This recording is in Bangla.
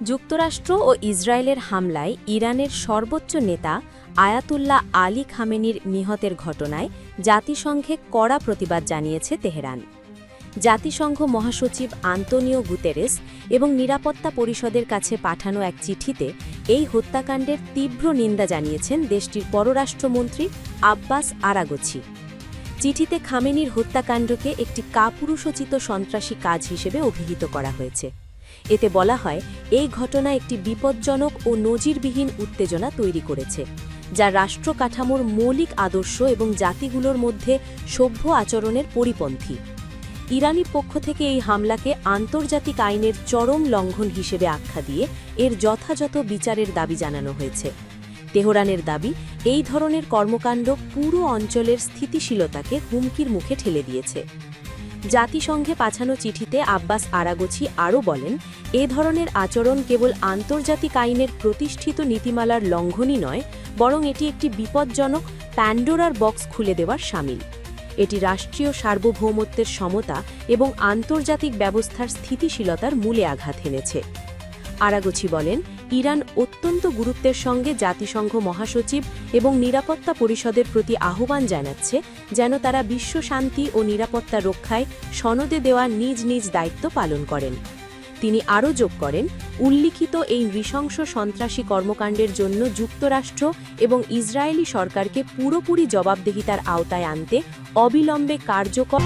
যুক্তরাষ্ট্র ও ইসরায়েলের হামলায় ইরানের সর্বোচ্চ নেতা আয়াতুল্লাহ আলী খামেনির নিহতের ঘটনায় জাতিসংঘে কড়া প্রতিবাদ জানিয়েছে তেহরান। জাতিসংঘ মহাসচিব আন্তোনিও গুতেরেস এবং নিরাপত্তা পরিষদের কাছে পাঠানো এক চিঠিতে এই হত্যাকাণ্ডের তীব্র নিন্দা জানিয়েছেন দেশটির পররাষ্ট্রমন্ত্রী আব্বাস আরাগচি। চিঠিতে খামেনির হত্যাকাণ্ডকে একটি কাপুরুষোচিত সন্ত্রাসী কাজ হিসেবে অভিহিত করা হয়েছে। এতে বলা হয়, এই ঘটনা একটি বিপজ্জনক ও নজিরবিহীন উত্তেজনা তৈরি করেছে, যা রাষ্ট্র কাঠামোর মৌলিক আদর্শ এবং জাতিগুলোর মধ্যে সভ্য আচরণের পরিপন্থী। ইরানি পক্ষ থেকে এই হামলাকে আন্তর্জাতিক আইনের চরম লঙ্ঘন হিসেবে আখ্যা দিয়ে এর যথাযথ বিচারের দাবি জানানো হয়েছে। তেহরানের দাবি, এই ধরনের কর্মকাণ্ড পুরো অঞ্চলের স্থিতিশীলতাকে হুমকির মুখে ঠেলে দিয়েছে। জাতিসংঘে পাঠানো চিঠিতে আব্বাস আরাগচি আরও বলেন, এ ধরনের আচরণ কেবল আন্তর্জাতিক আইনের প্রতিষ্ঠিত নীতিমালার লঙ্ঘনই নয়, বরং এটি একটি বিপজ্জনক প্যান্ডোরার বক্স খুলে দেওয়ার শামিল। এটি রাষ্ট্রীয় সার্বভৌমত্বের সমতা এবং আন্তর্জাতিক ব্যবস্থার স্থিতিশীলতার মূলে আঘাত হেনেছে। আরাগচি বলেন, ইরান অত্যন্ত গুরুত্বের সঙ্গে জাতিসংঘ মহাসচিব এবং নিরাপত্তা পরিষদের প্রতি আহ্বান জানাচ্ছে যেন তারা বিশ্ব শান্তি ও নিরাপত্তা রক্ষায় সনদে দেওয়া নিজ নিজ দায়িত্ব পালন করেন। তিনি আরও যোগ করেন, উল্লিখিত এই নৃশংস সন্ত্রাসী কর্মকাণ্ডের জন্য যুক্তরাষ্ট্র এবং ইসরায়েলি সরকারকে পুরোপুরি জবাবদিহিতার আওতায় আনতে অবিলম্বে কার্যকর